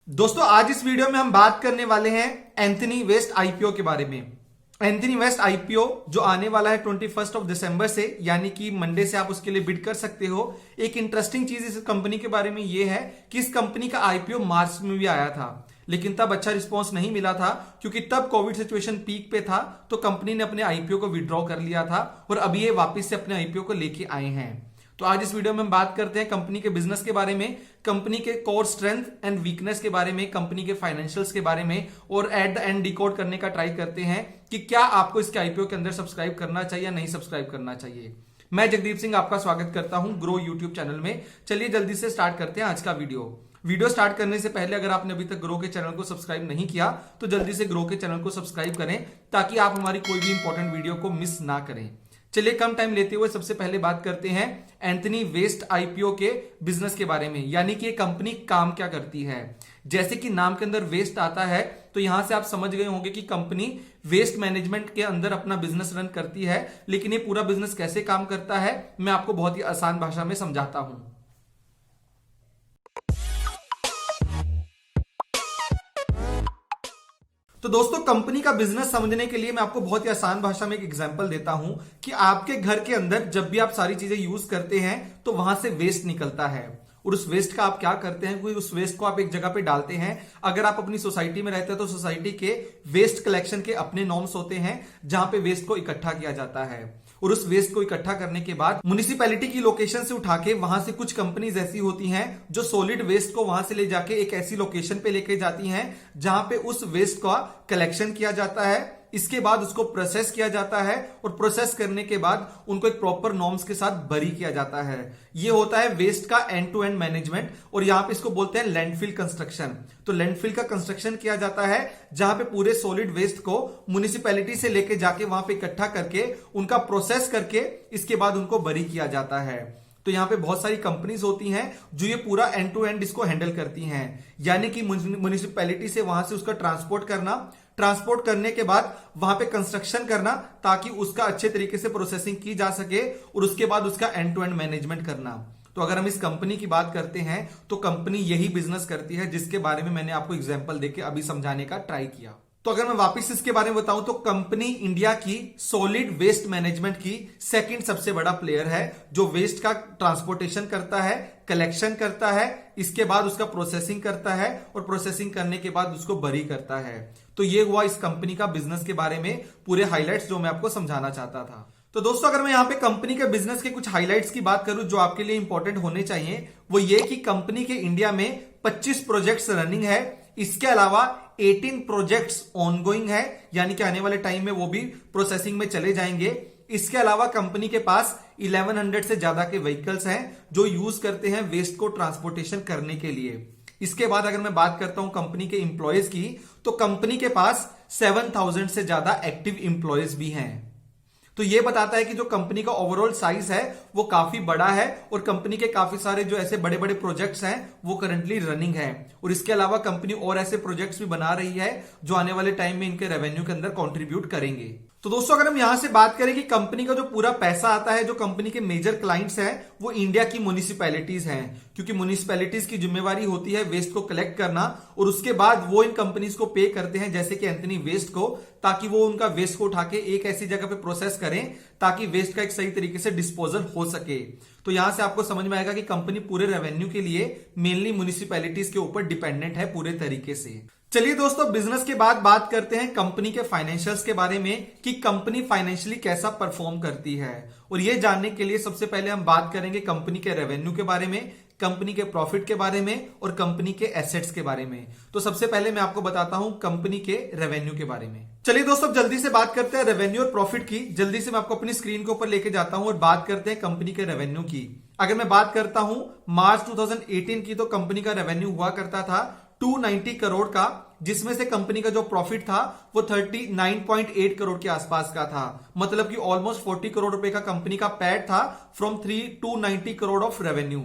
दोस्तों आज इस वीडियो में हम बात करने वाले हैं एंथनी वेस्ट आईपीओ के बारे में। एंथनी वेस्ट आईपीओ जो आने वाला है 21 दिसंबर से, यानी कि मंडे से आप उसके लिए बिड कर सकते हो। एक इंटरेस्टिंग चीज इस कंपनी के बारे में यह है कि इस कंपनी का आईपीओ मार्च में भी आया था, लेकिन तब अच्छा रिस्पांस नहीं मिला था क्योंकि तब कोविड सिचुएशन पीक पे था, तो कंपनी ने अपने आईपीओ को विड्रॉ कर लिया था और अभी ये वापस से अपने आईपीओ को लेके आए हैं। तो आज इस वीडियो में हम बात करते हैं कंपनी के बिजनेस के बारे में, कंपनी के कोर स्ट्रेंथ एंड वीकनेस के बारे में, कंपनी के फाइनेंशियल्स के बारे में, और एट द एंड डिकोड करने का ट्राई करते हैं कि क्या आपको इसके आईपीओ के अंदर सब्सक्राइब करना चाहिए या नहीं सब्सक्राइब करना चाहिए। मैं जगदीप सिंह आपका स्वागत करता हूं ग्रो यूट्यूब चैनल में। चलिए जल्दी से स्टार्ट करते हैं आज का वीडियो स्टार्ट करने से पहले अगर आपने अभी तक ग्रो के चैनल को सब्सक्राइब नहीं किया तो जल्दी से ग्रो के चैनल को सब्सक्राइब करें ताकि आप हमारी कोई भी इंपॉर्टेंट वीडियो को मिस ना करें। चलिए कम टाइम लेते हुए सबसे पहले बात करते हैं एंथनी वेस्ट आईपीओ के बिजनेस के बारे में, यानी कि ये कंपनी काम क्या करती है। जैसे कि नाम के अंदर वेस्ट आता है तो यहां से आप समझ गए होंगे कि कंपनी वेस्ट मैनेजमेंट के अंदर अपना बिजनेस रन करती है। लेकिन ये पूरा बिजनेस कैसे काम करता है मैं आपको बहुत ही आसान भाषा में समझाता हूं। तो दोस्तों कंपनी का बिजनेस समझने के लिए मैं आपको बहुत ही आसान भाषा में एक एग्जांपल देता हूं कि आपके घर के अंदर जब भी आप सारी चीजें यूज करते हैं तो वहां से वेस्ट निकलता है और उस वेस्ट का आप क्या करते हैं, कोई उस वेस्ट को आप एक जगह पे डालते हैं। अगर आप अपनी सोसाइटी में रहते हैं तो सोसाइटी के वेस्ट कलेक्शन के अपने नॉर्म्स होते हैं जहां पे वेस्ट को इकट्ठा किया जाता है और उस वेस्ट को इकट्ठा करने के बाद म्युनिसिपैलिटी की लोकेशन से उठा के वहां से कुछ कंपनीज ऐसी होती हैं जो सॉलिड वेस्ट को वहां से ले जाके एक ऐसी लोकेशन पे लेके जाती हैं जहां पे उस वेस्ट का कलेक्शन किया जाता है। इसके बाद उसको प्रोसेस किया जाता है और प्रोसेस करने के बाद उनको एक प्रॉपर नॉर्म्स के साथ बरी किया जाता है। ये होता है वेस्ट का एंड टू एंड मैनेजमेंट और यहां पे इसको बोलते हैं लैंडफिल कंस्ट्रक्शन। तो लैंडफिल का कंस्ट्रक्शन किया जाता है जहां पे पूरे सॉलिड वेस्ट को म्युनिसिपैलिटी से लेके जाके वहां पे इकट्ठा करके उनका प्रोसेस करके इसके बाद उनको बरी किया जाता है। तो यहां पे बहुत सारी कंपनीज होती हैं जो ये पूरा एंड टू एंड इसको हैंडल करती हैं, यानी कि म्युनिसिपैलिटी से वहां से उसका ट्रांसपोर्ट करने के बाद वहां पे कंस्ट्रक्शन करना ताकि उसका अच्छे तरीके से प्रोसेसिंग की जा सके और उसके बाद उसका एंड टू एंड मैनेजमेंट करना। तो अगर हम इस कंपनी की बात करते हैं तो कंपनी यही बिजनेस करती है जिसके बारे में मैंने आपको एग्जांपल देके अभी समझाने का ट्राई किया। तो अगर मैं वापस इसके बारे में बताऊं तो कंपनी इंडिया की सॉलिड वेस्ट मैनेजमेंट की सेकंड सबसे बड़ा प्लेयर है जो वेस्ट का ट्रांसपोर्टेशन करता है, कलेक्शन करता है, इसके बाद उसका प्रोसेसिंग करता है और प्रोसेसिंग करने के बाद उसको बरी करता है। तो ये हुआ इस कंपनी का बिजनेस के बारे में पूरे हाइलाइट्स जो मैं आपको समझाना चाहता था। तो दोस्तों अगर मैं यहाँ पे कंपनी के बिजनेस के कुछ हाइलाइट्स की बात करूं जो आपके लिए इंपॉर्टेंट होने चाहिए, वो ये कि कंपनी के इंडिया में 25 प्रोजेक्ट्स रनिंग है। इसके अलावा 18 प्रोजेक्ट्स ऑनगोइंग है, यानी कि आने वाले टाइम में वो भी प्रोसेसिंग में चले जाएंगे। इसके अलावा कंपनी के पास 1100 से ज्यादा के व्हीकल्स हैं जो यूज करते हैं वेस्ट को ट्रांसपोर्टेशन करने के लिए। इसके बाद अगर मैं बात करता हूं कंपनी के इंप्लॉयज की तो कंपनी के पास 7000 से ज्यादा एक्टिव इंप्लॉयज भी हैं। तो ये बताता है कि जो कंपनी का ओवरऑल साइज है वो काफी बड़ा है और कंपनी के काफी सारे जो ऐसे बड़े बड़े प्रोजेक्ट्स हैं वो करंटली रनिंग है और इसके अलावा कंपनी और ऐसे प्रोजेक्ट्स भी बना रही है जो आने वाले टाइम में इनके रेवेन्यू के अंदर कंट्रीब्यूट करेंगे। तो दोस्तों अगर हम यहां से बात करें कि कंपनी का जो पूरा पैसा आता है, जो कंपनी के मेजर क्लाइंट्स हैं वो इंडिया की म्युनिसिपैलिटीज हैं, क्योंकि म्युनिसिपैलिटीज की जिम्मेवारी होती है वेस्ट को कलेक्ट करना और उसके बाद वो इन कंपनीज को पे करते हैं जैसे कि एंथनी वेस्ट को, ताकि वो उनका वेस्ट को उठा के एक ऐसी जगह पे प्रोसेस करें ताकि वेस्ट का एक सही तरीके से डिस्पोजल हो सके। तो यहां से आपको समझ में आएगा कि कंपनी पूरे रेवेन्यू के लिए मेनली म्युनिसिपैलिटीज के ऊपर डिपेंडेंट है पूरे तरीके से। चलिए दोस्तों बिजनेस के बाद बात करते हैं कंपनी के फाइनेंशियल्स के बारे में कि कंपनी फाइनेंशियली कैसा परफॉर्म करती है। और ये जानने के लिए सबसे पहले हम बात करेंगे कंपनी के रेवेन्यू के बारे में, कंपनी के प्रॉफिट के बारे में और कंपनी के एसेट्स के बारे में। तो सबसे पहले मैं आपको बताता हूं कंपनी के रेवेन्यू के बारे में। चलिए दोस्तों जल्दी से बात करते हैं रेवेन्यू और प्रॉफिट की। जल्दी से मैं आपको अपनी स्क्रीन के ऊपर लेके जाता हूं और बात करते हैं कंपनी के रेवेन्यू की। अगर मैं बात करता हूं मार्च 2018 की तो कंपनी का रेवेन्यू हुआ करता था 290 करोड़ का, जिसमें से कंपनी का जो प्रॉफिट था वो 39.8 करोड़ के आसपास का था। मतलब कि ऑलमोस्ट 40 करोड़ रुपए का कंपनी का पैट था फ्रॉम 290 करोड़ ऑफ रेवेन्यू।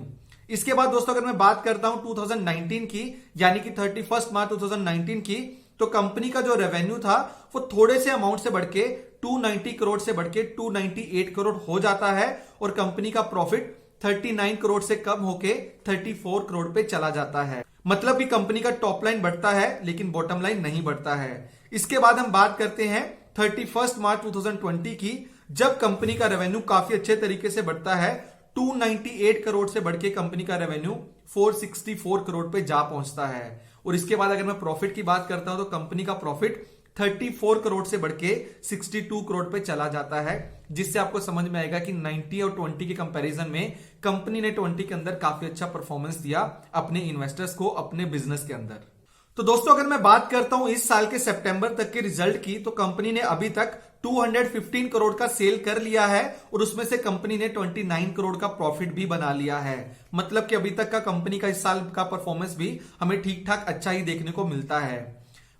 इसके बाद दोस्तों अगर मैं बात करता हूं 2019 की, यानी कि 31 मार्च 2019 की, तो कंपनी का जो रेवेन्यू था वो थोड़े से अमाउंट से बढ़ के 290 करोड़ से बढ़ के 298 करोड़ हो जाता है और कंपनी का प्रॉफिट 39 करोड़ से कम होके 34 करोड़ पे चला जाता है। मतलब कि कंपनी का टॉप लाइन बढ़ता है लेकिन बॉटम लाइन नहीं बढ़ता है। इसके बाद हम बात करते हैं 31 मार्च 2020 की, जब कंपनी का रेवेन्यू काफी अच्छे तरीके से बढ़ता है। 298 करोड़ से बढ़ के कंपनी का रेवेन्यू 464 करोड़ पे जा पहुंचता है। और इसके बाद अगर मैं प्रॉफिट की बात करता हूं तो कंपनी का प्रॉफिट 34 करोड़ से बढ़ के 62 करोड़ पे चला जाता है, जिससे आपको समझ में आएगा कि 90 और 20 के कंपैरिजन में कंपनी ने 20 के अंदर काफी अच्छा परफॉर्मेंस दिया अपने इन्वेस्टर्स को, अपने बिजनेस के अंदर। तो दोस्तों अगर मैं बात करता हूं इस साल के सितंबर तक के रिजल्ट की, तो कंपनी ने अभी तक 215 करोड़ का सेल कर लिया है और उसमें से कंपनी ने 29 करोड़ का प्रॉफिट भी बना लिया है। मतलब कि अभी तक का कंपनी का इस साल का परफॉर्मेंस भी हमें ठीक ठाक अच्छा ही देखने को मिलता है।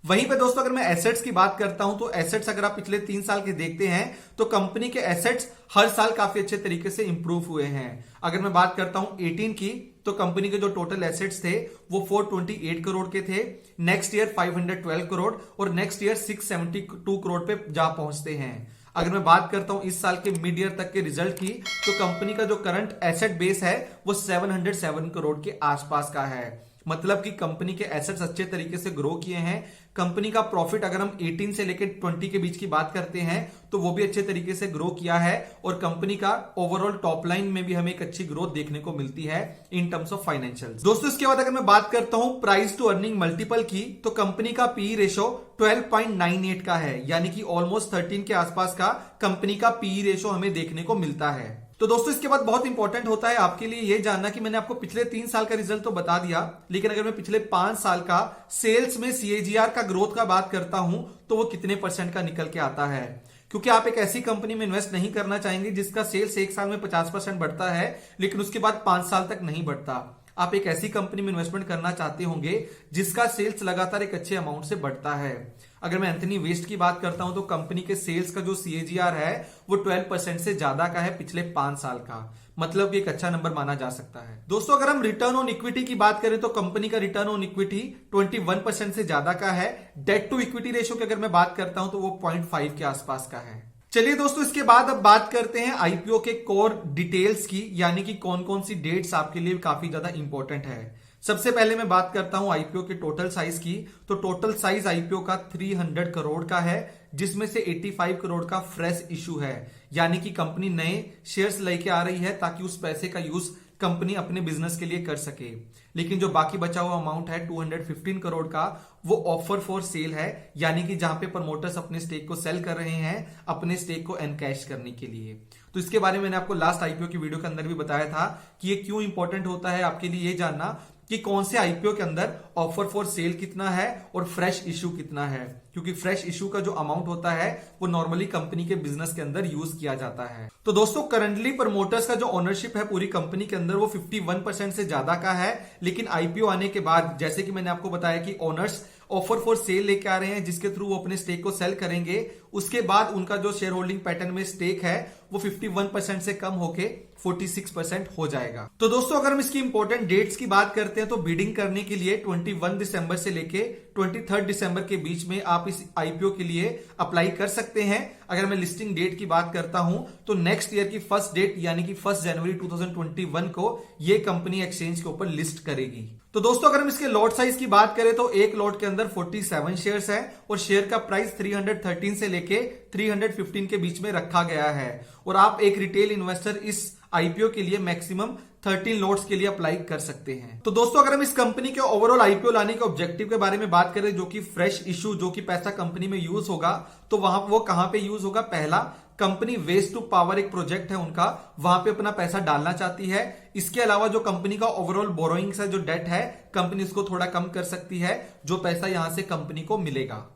वहीं पे दोस्तों अगर मैं एसेट्स की बात करता हूं तो एसेट्स अगर आप पिछले 3 साल के देखते हैं तो कंपनी के एसेट्स हर साल काफी अच्छे तरीके से इंप्रूव हुए हैं। अगर मैं बात करता हूं 18 की, तो कंपनी के जो टोटल एसेट्स थे वो 428 करोड़ के थे, नेक्स्ट ईयर 512 करोड़ और नेक्स्ट ईयर 672 करोड़ पे जा पहुंचते हैं। अगर मैं बात करता हूं इस साल के मिड ईयर तक के रिजल्ट की, तो कंपनी का जो करंट एसेट बेस है वो 707 करोड़ के आसपास का है। मतलब कि कंपनी के एसेट्स अच्छे तरीके से ग्रो किए हैं। कंपनी का प्रॉफिट अगर हम 18 से लेकर 20 के बीच की बात करते हैं तो वो भी अच्छे तरीके से ग्रो किया है और कंपनी का ओवरऑल टॉप लाइन में भी हमें एक अच्छी ग्रोथ देखने को मिलती है इन टर्म्स ऑफ फाइनेंशियल्स। दोस्तों इसके बाद अगर मैं बात करता हूं प्राइस टू अर्निंग मल्टीपल की, तो कंपनी का पीई रेशो 12.98 का है, यानी कि ऑलमोस्ट 13 के आसपास का कंपनी का पीई रेशो हमें देखने को मिलता है। तो दोस्तों इसके बाद बहुत इंपॉर्टेंट होता है आपके लिए ये जानना कि मैंने आपको पिछले 3 साल का रिजल्ट तो बता दिया, लेकिन अगर मैं पिछले 5 साल का सेल्स में सीएजीआर का ग्रोथ का बात करता हूं तो वो कितने % का निकल के आता है। क्योंकि आप एक ऐसी कंपनी में इन्वेस्ट नहीं करना चाहेंगे जिसका सेल्स 1 साल में 50% बढ़ता है लेकिन उसके बाद 5 साल तक नहीं बढ़ता। आप एक ऐसी कंपनी में इन्वेस्टमेंट करना चाहते होंगे जिसका सेल्स लगातार एक अच्छे अमाउंट से बढ़ता है। अगर मैं एंथनी वेस्ट की बात करता हूं तो कंपनी के सेल्स का जो सीएजीआर है वो 12% से ज्यादा का है पिछले 5 साल का, मतलब कि एक अच्छा नंबर माना जा सकता है। दोस्तों अगर हम रिटर्न ऑन इक्विटी की बात करें तो कंपनी का रिटर्न ऑन इक्विटी 21% से ज्यादा का है। डेट टू इक्विटी रेशियो की अगर मैं बात करता हूं तो वो 0.5 के आसपास का है। चलिए दोस्तों इसके बाद अब बात करते हैं आईपीओ के कोर डिटेल्स की, यानी कि कौन कौन सी डेट्स आपके लिए काफी ज्यादा इंपॉर्टेंट है। सबसे पहले मैं बात करता हूं आईपीओ के टोटल साइज की, तो टोटल साइज आईपीओ का 300 करोड़ का है, जिसमें से 85 करोड़ का फ्रेश इशू है, यानी कि कंपनी नए शेयर्स लेके आ रही है ताकि उस पैसे का यूज कंपनी अपने बिजनेस के लिए कर सके। लेकिन जो बाकी बचा हुआ अमाउंट है 215 करोड़ का, वो ऑफर फॉर सेल है, यानी कि जहां पे प्रमोटर्स अपने स्टेक को सेल कर रहे हैं अपने स्टेक को एनकैश करने के लिए। तो इसके बारे में मैंने आपको लास्ट आईपीओ की वीडियो के अंदर भी बताया था कि ये क्यों इंपॉर्टेंट होता है आपके लिए ये जानना कि कौन से आईपीओ के अंदर ऑफर फॉर सेल कितना है और फ्रेश इशू कितना है, क्योंकि फ्रेश इशू का जो अमाउंट होता है वो नॉर्मली कंपनी के बिजनेस के अंदर यूज किया जाता है। तो दोस्तों करंटली प्रमोटर्स का जो ओनरशिप है पूरी कंपनी के अंदर वो 51% से ज्यादा का है, लेकिन आईपीओ आने के बाद जैसे कि मैंने आपको बताया कि ओनर्स ऑफर फॉर सेल लेके आ रहे हैं जिसके थ्रू वो अपने स्टेक को सेल करेंगे, उसके बाद उनका जो शेयर होल्डिंग पैटर्न में स्टेक है वो 51% से कम होके 46% हो जाएगा। तो दोस्तों अगर हम इसकी इंपॉर्टेंट डेट्स की बात करते हैं तो बिडिंग करने के लिए 21 दिसंबर से लेके 23 दिसंबर के बीच में आप इस आईपीओ के लिए अप्लाई कर सकते हैं। अगर मैं लिस्टिंग डेट की बात करता हूं तो नेक्स्ट ईयर की फर्स्ट डेट यानी कि 1 जनवरी 2021 को ये कंपनी एक्सचेंज के ऊपर लिस्ट करेगी। तो दोस्तों अगर हम इसके लॉट साइज की बात करें तो एक लॉट के अंदर 47 शेयर्स है और शेयर का प्राइस 313 से लेके 315 के बीच में रखा गया है और आप एक रिटेल इन्वेस्टर इस आईपीओ के लिए मैक्सिमम 13 लॉट्स के लिए अप्लाई कर सकते हैं। तो दोस्तों अगर हम इस कंपनी के ओवरऑल आईपीओ लाने के ऑब्जेक्टिव के बारे में बात करें जो कि फ्रेश इशू जो कि पैसा कंपनी में यूज होगा, तो वहां वो कहां पे यूज होगा। पहला, कंपनी वेस्ट टू पावर एक प्रोजेक्ट है उनका, वहां पे अपना पैसा डालना चाहती है। इसके अलावा जो कंपनी का ओवरऑल बोरोइंग्स है, जो डेट है, कंपनी उसको थोड़ा कम कर सकती है, जो पैसा यहां से कंपनी को मिलेगा।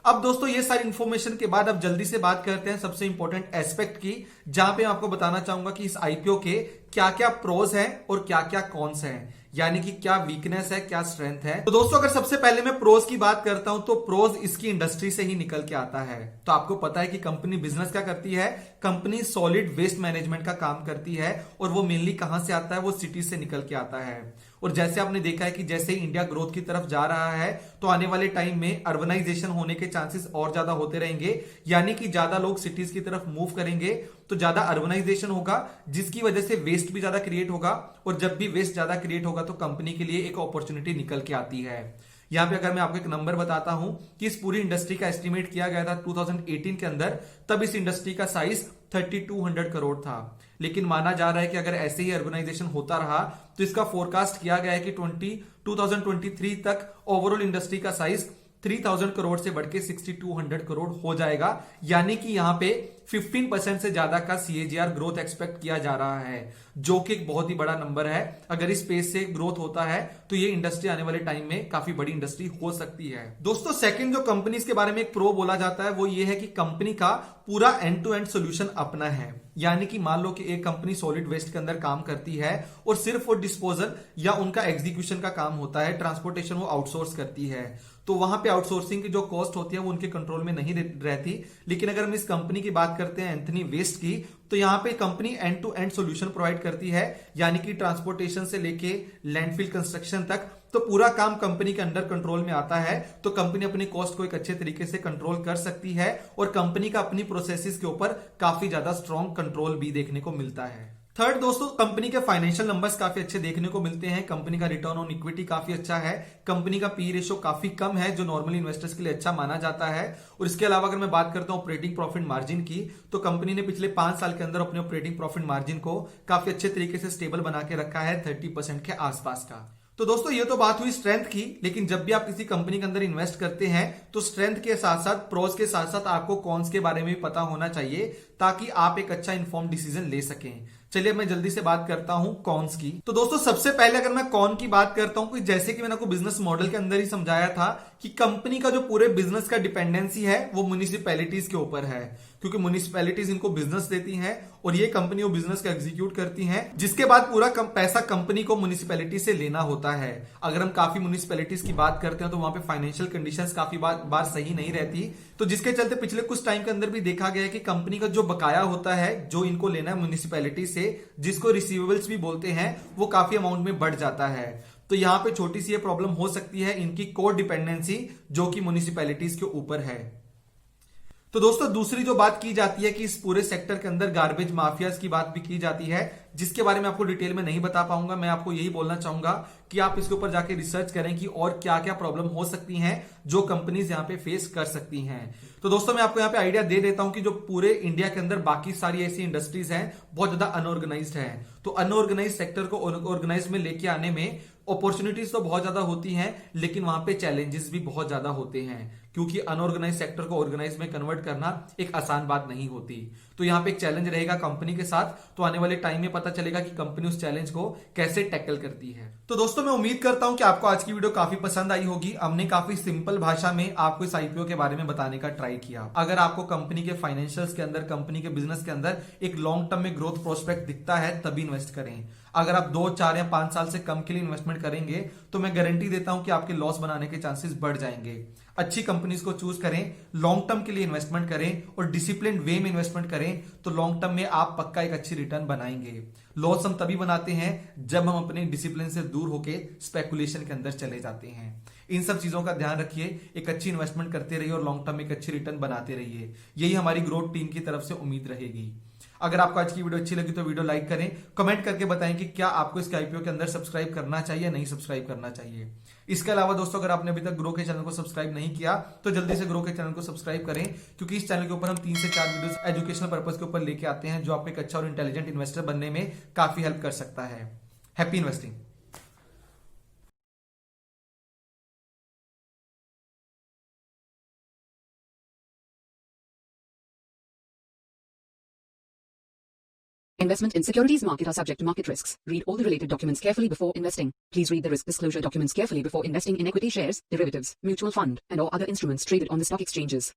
अब दोस्तों ये सारी इंफॉर्मेशन के बाद अब जल्दी से बात करते हैं सबसे इंपॉर्टेंट एस्पेक्ट की, जहां पे मैं आपको बताना चाहूंगा कि इस आईपीओ के क्या क्या प्रोज हैं और क्या क्या कॉन्स हैं, यानी कि क्या वीकनेस है क्या स्ट्रेंथ है। तो दोस्तों अगर सबसे पहले मैं प्रोज की बात करता हूं तो प्रोज इसकी इंडस्ट्री से ही निकल के आता है। तो आपको पता है कि कंपनी बिजनेस क्या करती है, कंपनी सॉलिड वेस्ट मैनेजमेंट का काम करती है और वो मेनली कहां से आता है, वो सिटी से निकल के आता है। और जैसे आपने देखा है कि जैसे ही इंडिया ग्रोथ की तरफ जा रहा है तो आने वाले टाइम में अर्बनाइजेशन होने के चांसेस और ज्यादा होते रहेंगे, यानी कि ज्यादा लोग सिटीज की तरफ मूव करेंगे तो ज्यादा अर्बनाइजेशन होगा, जिसकी वजह से वेस्ट भी ज्यादा क्रिएट होगा, और जब भी वेस्ट ज्यादा क्रिएट होगा तो कंपनी के लिए एक अपॉर्चुनिटी निकल के आती है। यहां पे अगर मैं आपको एक नंबर बताता हूं कि इस पूरी इंडस्ट्री का एस्टिमेट किया गया था 2018 के अंदर, तब इस इंडस्ट्री का साइज 3200 करोड़ था। लेकिन माना जा रहा है कि अगर ऐसे ही अर्बनाइजेशन होता रहा तो इसका फोरकास्ट किया गया है कि 2023 तक ओवरऑल इंडस्ट्री का साइज 3000 करोड़ से बढ़ के 6200 करोड़ हो जाएगा। यानी कि यहां पे 15% से ज्यादा का CAGR ग्रोथ एक्सपेक्ट किया जा रहा है, जो कि एक बहुत ही बड़ा नंबर है। अगर इस पेस से ग्रोथ होता है तो ये इंडस्ट्री आने वाले टाइम में काफी बड़ी इंडस्ट्री हो सकती है। दोस्तों, सेकंड जो कंपनीज के बारे में एक प्रो बोला जाता है वो ये है कि कंपनी का पूरा एंड टू एंड सोल्यूशन अपना है। यानी कि मान लो कि एक कंपनी सॉलिड वेस्ट के अंदर काम करती है और सिर्फ वो डिस्पोजल या उनका एग्जीक्यूशन का काम होता है, ट्रांसपोर्टेशन वो आउटसोर्स करती है, तो वहां पे आउटसोर्सिंग की जो कॉस्ट होती है वो उनके कंट्रोल में नहीं रहती। लेकिन अगर हम इस कंपनी की बात करते हैं एंथनी वेस्ट की, तो यहां पे company end to end solution provide करती है, यानी कि ट्रांसपोर्टेशन से लेके लैंडफिल कंस्ट्रक्शन तक तो पूरा काम कंपनी के अंडर कंट्रोल में आता है। तो कंपनी अपनी कॉस्ट को एक अच्छे तरीके से कंट्रोल कर सकती है और कंपनी का अपनी प्रोसेसेस के ऊपर काफी ज्यादा स्ट्रॉन्ग कंट्रोल भी देखने को मिलता है। थर्ड दोस्तों, कंपनी के फाइनेंशियल नंबर्स काफी अच्छे देखने को मिलते हैं। कंपनी का रिटर्न ऑन इक्विटी काफी अच्छा है, कंपनी का पी रेशो काफी कम है, जो नॉर्मली इन्वेस्टर्स के लिए अच्छा माना जाता है। और इसके अलावा अगर मैं बात करता हूं ऑपरेटिंग प्रॉफिट मार्जिन की, तो कंपनी ने पिछले 5 साल के अंदर अपने ऑपरेटिंग प्रॉफिट मार्जिन को काफी अच्छे तरीके से स्टेबल बना के रखा है, 30% के आसपास का। तो दोस्तों, ये तो बात हुई स्ट्रेंथ की, लेकिन जब भी आप किसी कंपनी के अंदर इन्वेस्ट करते हैं तो स्ट्रेंथ के साथ साथ प्रोज के साथ साथ आपको कॉन्स के बारे में भी पता होना चाहिए, ताकि आप एक अच्छा इन्फॉर्म डिसीजन ले सकें। चलिए मैं जल्दी से बात करता हूं कॉन्स की। तो दोस्तों, सबसे पहले अगर मैं कॉन की बात करता हूं, जैसे कि मैंने आपको बिजनेस मॉडल के अंदर ही समझाया था कि कंपनी का जो पूरे बिजनेस का डिपेंडेंसी है वो म्युनिसिपैलिटीज के ऊपर है, क्योंकि म्युनिसिपैलिटीज इनको बिजनेस देती हैं और ये कंपनी वो बिजनेस का एग्जीक्यूट करती हैं, जिसके बाद पूरा पैसा कंपनी को म्युनिसिपैलिटी से लेना होता है। अगर हम काफी म्युनिसिपैलिटीज की बात करते हैं तो वहां पे फाइनेंशियल कंडीशंस काफी बार सही नहीं रहती, तो जिसके चलते पिछले कुछ टाइम के अंदर भी देखा गया है कि कंपनी का जो बकाया होता है, जो इनको लेना है म्युनिसिपैलिटी से, जिसको रिसीवेबल्स भी बोलते हैं, वो काफी अमाउंट में बढ़ जाता है। तो यहां पे छोटी सी ये प्रॉब्लम हो सकती है इनकी कोर डिपेंडेंसी, जो कि म्युनिसिपैलिटीज के ऊपर है। तो दोस्तों, दूसरी जो बात की जाती है कि इस पूरे सेक्टर के अंदर गार्बेज माफियाज की बात भी की जाती है, जिसके बारे में आपको डिटेल में नहीं बता पाऊंगा। मैं आपको यही बोलना चाहूंगा कि आप इसके ऊपर जाके रिसर्च करें कि और क्या क्या प्रॉब्लम हो सकती हैं जो कंपनीज यहां पे फेस कर सकती हैं। तो दोस्तों, मैं आपको यहां पे आइडिया दे देता हूं कि जो पूरे इंडिया के अंदर बाकी सारी ऐसी इंडस्ट्रीज हैं बहुत ज्यादा अनऑर्गेनाइज्ड है। तो अनऑर्गेनाइज्ड सेक्टर को ऑर्गेनाइज में लेके आने में अपॉर्चुनिटीज तो बहुत ज्यादा होती हैं, लेकिन वहां पे चैलेंजेस भी बहुत ज्यादा होते हैं, क्योंकि अनऑर्गेनाइज सेक्टर को ऑर्गेनाइज में कन्वर्ट करना एक आसान बात नहीं होती। तो यहां पे एक चैलेंज रहेगा कंपनी के साथ, तो आने वाले टाइम में पता चलेगा कि कंपनी उस चैलेंज को कैसे टैकल करती है। तो दोस्तों, मैं उम्मीद करता हूं कि आपको आज की वीडियो काफी पसंद आई होगी। हमने काफी सिंपल भाषा में आपको इस आईपीओ के बारे में बताने का ट्राई किया। अगर आपको कंपनी के फाइनेंशियल्स के अंदर, कंपनी के बिजनेस के अंदर एक लॉन्ग टर्म में ग्रोथ प्रोस्पेक्ट दिखता है, तभी इन्वेस्ट करें। अगर आप 2, 4 या 5 साल से कम के लिए इन्वेस्टमेंट करेंगे तो मैं गारंटी देता हूं कि आपके लॉस बनाने के चांसेस बढ़ जाएंगे। अच्छी कंपनीज को चूज करें, लॉन्ग टर्म के लिए इन्वेस्टमेंट करें और डिसिप्लिन वे में इन्वेस्टमेंट करें, तो लॉन्ग टर्म में आप पक्का एक अच्छी रिटर्न बनाएंगे। लॉस हम तभी बनाते हैं जब हम अपने डिसिप्लिन से दूर होकर स्पेकुलेशन के अंदर चले जाते हैं। इन सब चीजों का ध्यान रखिए, एक अच्छी इन्वेस्टमेंट करते रहिए और लॉन्ग टर्म में एक अच्छी रिटर्न बनाते रहिए। यही हमारी ग्रोथ टीम की तरफ से उम्मीद रहेगी। अगर आपको आज की वीडियो अच्छी लगी तो वीडियो लाइक करें, कमेंट करके बताएं कि क्या आपको इसके आईपीओ के अंदर सब्सक्राइब करना चाहिए या नहीं सब्सक्राइब करना चाहिए। इसके अलावा दोस्तों, अगर आपने अभी तक ग्रो के चैनल को सब्सक्राइब नहीं किया तो जल्दी से ग्रो के चैनल को सब्सक्राइब करें, क्योंकि इस चैनल के ऊपर हम 3 से 4 वीडियोस एजुकेशनल पर्पस के ऊपर लेके आते हैं, जो आपको एक अच्छा और इंटेलिजेंट इन्वेस्टर बनने में काफी हेल्प कर सकता है। Happy investing. Investment in securities market are subject to market risks. Read all the related documents carefully before investing. Please read the risk disclosure documents carefully before investing in equity shares, derivatives, mutual fund, and or other instruments traded on the stock exchanges.